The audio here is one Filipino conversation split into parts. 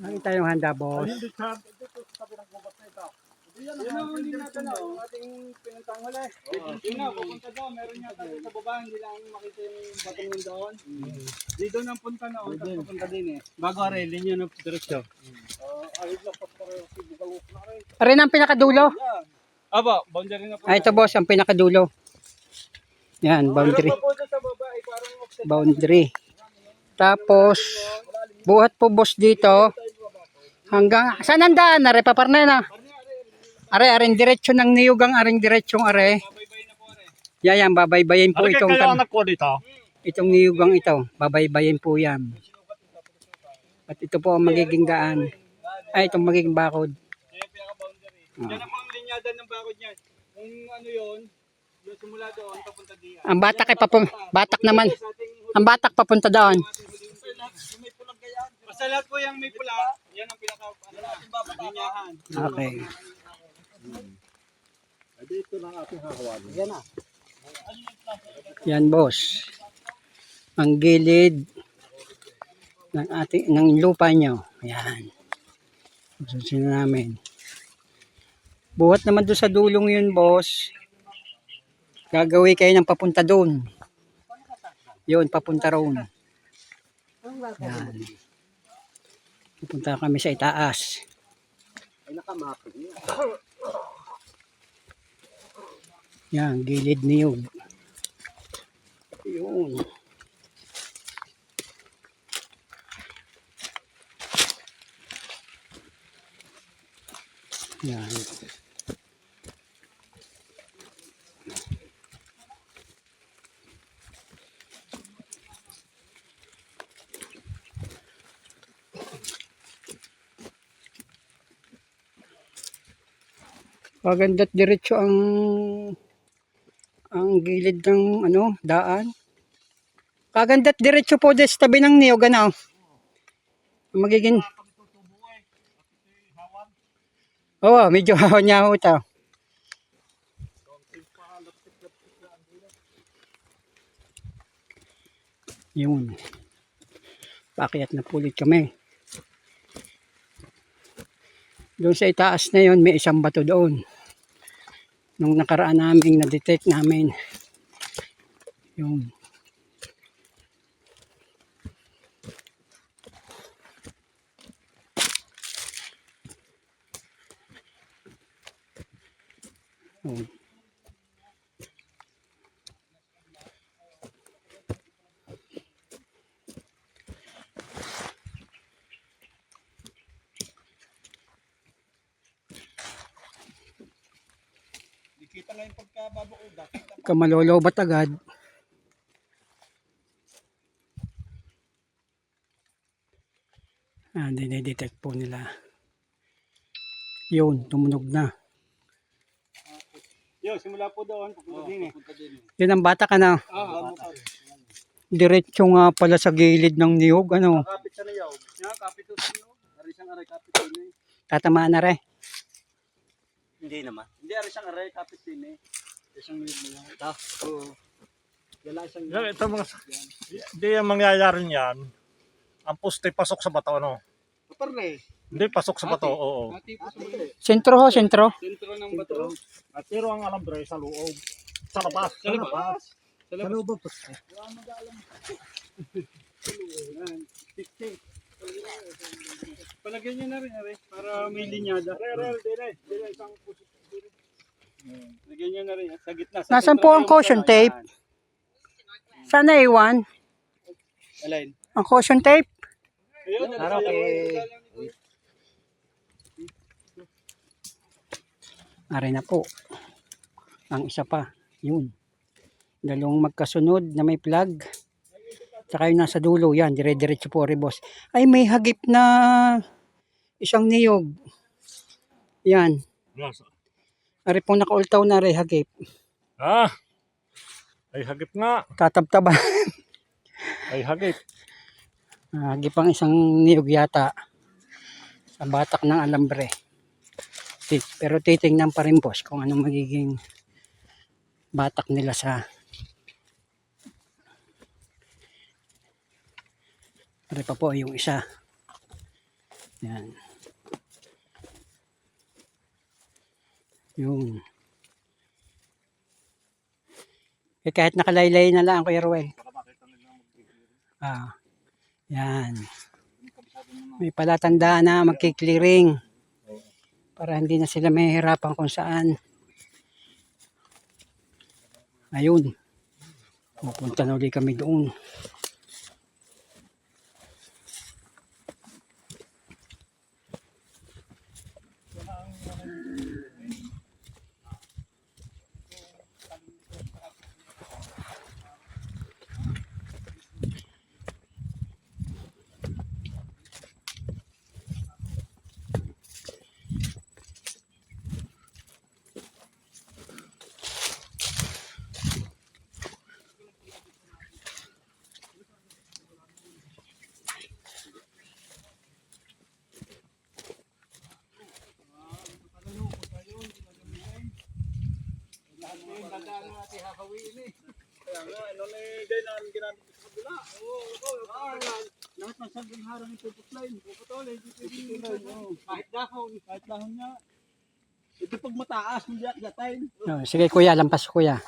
Nakita yung handa, boss. Hindi sa sabi ng gubat na ito. Yan ang hindi natin ating pinuntahan wala. Yun na, pupunta daw. Meron niya tayo sa baba. Hindi lang makita yung batong yun doon. Dito nang punta na. Tapos pupunta din eh. Bago rin, linya ng diretsyo. Ayun lang pa pareho si Bugalok na rin. Rin ang pinakadulo. Aba, boundary na po. Ito, boss, ang pinakadulo. Yan, boundary. Meron pa po doon sa baba ay parang offset. Boundary. Tapos, buhat po, boss, dito. Hanggang, saan ang daan? Are, paparna na. Are, aring diretsyo ng niyugang, aring diretsyong are. Yan, babaybayin po itong itong niyugang ito. Babaybayin po yan. At ito po ang magiging daan. Ay, itong magiging bakod. Yan ang mga linyada ng bakod niyan. Kung ano yun, yung simula doon, papunta diyan. Ang batak ay batak naman. Ang batak papunta doon. Basta lahat po yung may pula, yan ang pinaka linyahan. Okay. Dito lang ating hahawan. Yan na. Yan, boss. Ang gilid ng ating lupa nyo. Yan. Susunod namin. Buhat naman doon sa dulong yun, boss. Gagawin kayo ng papunta doon. Yun, papunta roon. Yan. Pupunta kami sa itaas. Ay nakamapin niya. Yan, gilid niyog. Yun. Yan. Paganda't diretso ang gilid ng daan. Kaganda't diretso po des tabi ng niyog ano. Magiging medyo hawan niya ho ito. Yun. Pakyat na pulit kami. Doon sa itaas na yun, may isang bato doon. Nung nakaraan namin, na-detect namin. Yun. Yun. Kita nga yung pagkababaoda. Kamalolobat agad. Dinidetect po nila. Yun, tumunog na. Yo, simula po doon. Papunta din eh. Yun ang bata ka na. Diretso nga pala sa gilid ng niyog. Ano? Kapit sa niyog. Yan, kapit sa niyog. Arisang aray, kapit sa niyog. Tatamaan na rin. Hindi naman. Hindi, arisang aray, kapit din eh. Isang niyog mo lang. Ito. Oo. Wala isang niyog. Ito mga, hindi yung mangyayari niyan. Ang poste pasok sa bato, ano? Paparle. Hindi, pasok sa bato, oo. Ati po sa mali. Sentro ho, sentro. Sentro ng bato. At pero ang alambre sa loob. Sa labas. Sa labas. Sa loob ba? Wala mag-aalam. Tik-tik. Palagyan nyo na rin, Aray, para may linyada. Dire, isang puso. Lagyan nyo na rin, sa gitna. Nasaan po ang caution tape? Sana iwan. Alin? Ang caution tape. Ayun, Are na po. Ang isa pa. Yun. Dalawang magkasunod na may plug. Tsaka yung nasa dulo. Yan. Dire-diretso po rin, boss. Ay, may hagip na isang niyog. Yan. Are po nakaultaw na rin hagip. Ay hagip nga. Tatabtaba. Ay hagip. Hagip ang isang niyog yata. Sa batak ng alambre. Pero titingnan pa rin, boss, kung anong magiging batak nila sa ano pa po yung isa. Yan. Yun. Eh, kahit nakalaylay na lang, Kuya Ruel. Ah, yan. May palatandaan na magki-clearing para hindi na sila mahihirapan kung saan. Ayun. Pupunta na ulit kami doon. Kaya nga, ano na ganyan ang ginamit sa kabila. Lahat ng sandang harang yung puputlayin. Puputulin, kahit dahon niya. Ito pag mataas, hindi akyatain. Oh, sige Kuya, lampas Kuya.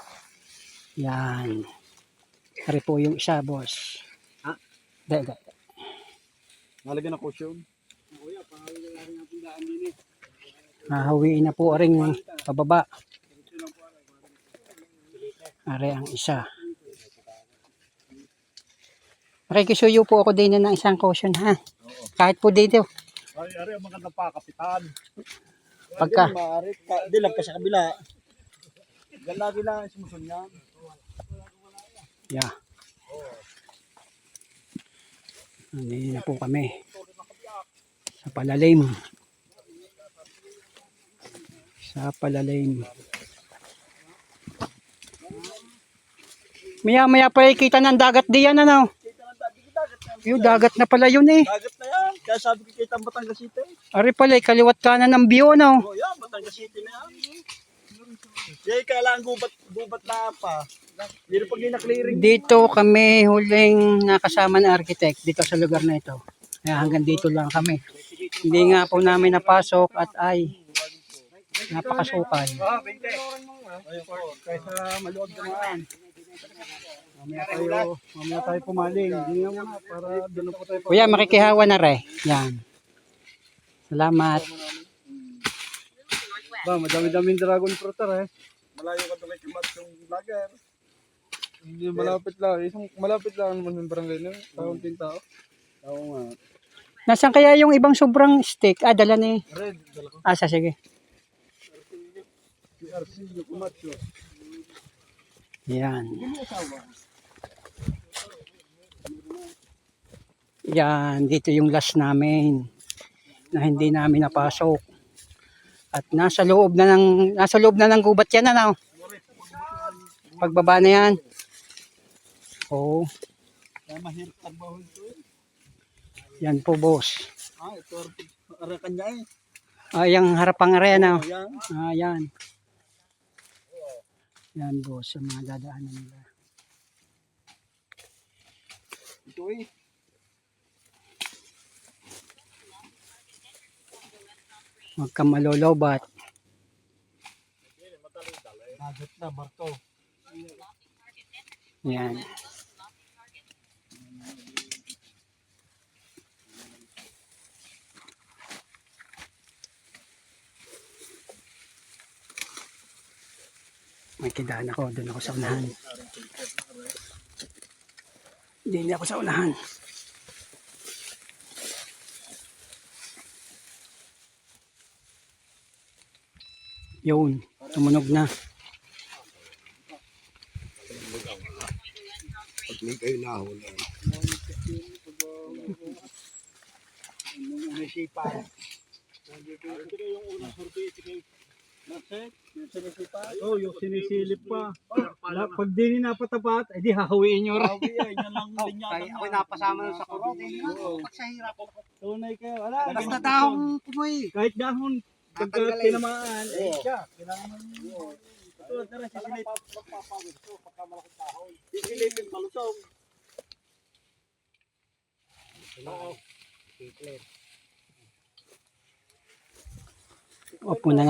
Yan. Ari po yung isa, boss. Ha? Dada. Nalagyan na cushion. Kuya, pangawin na rin ang tindaan din eh. Hahawiin na po rin pababa. Ari ang isa. Makikisuyo po ako din ng isang caution ha. Kahit po dito. Ay, ari, ang maganda pa, kapitan. Pagka. Hindi lang pa sa kabila. Lagi lang sumusun niya. Yeah. Hindi na po kami. Sa palalim. Sa palalim. Maya pa kita ng dagat diyan ano. Yung dagat na pala yun eh. Dagat na yan. Kaya sabi ko kita Batangas City. Ari pala, kaliwat kanan ng view no. Oh, yan, Batangas City na yan. Kaya kailangan gubat na pa. Hindi pag na-clearing. Dito kami huling nakasama ng architect dito sa lugar na ito. Kaya hanggang dito lang kami. Hindi nga po namin napasok at ay napakasukal. Ah, 20. Ayun po. Kaysa maluwag naman. Mamaya tayo pumaling. Hindi nga muna para doon po tayo. Kuya, makikihawa na re. Yan. Salamat. Ba, madami-daming dragon fruiter eh. Malayo ka to kay Kimat yung vlogger. Hindi malapit lang. Isang malapit lang naman yung barangay na. Kaunting tao. Oo nga. Nasaan kaya yung ibang sobrang stick? Ah, dala ni. Red, dala ko. Asa, sige. PRC, yung Kimat yun. Yan. Yan, dito yung last namin na hindi namin napasok. At nasa loob na ng gubat yan ano. Pagbaba na yan. Oo. Kaya mahirap trabaho ito eh. Yan po boss. Ah, ito arakan niya eh. Ah, yung harapang area na. Yan. Ah, yan. Yan boss, yung mga dadaanan nila. Ito eh. Huwag kang malolobat. Dagat na, barko. Yan. May kidaan ako, doon ako sa unahan. Hindi ako sa unahan. Yun, tumunog na. Pag may kayo nahuli. Munisipan. Ito yung unang survey. Oh, yung sinisilip pa. Pag di napatapat, edi hahawiin nyo rin. Ako napasama sa kurot. Pag sa hirap. Tunay kayo. Wala. Basta dahong pumoy. Kahit dahon. Pagka tinamaan, eh siya. Kailangan mo. Ito, tara, sisilip. Sisilipin malusog. Oo. Upo na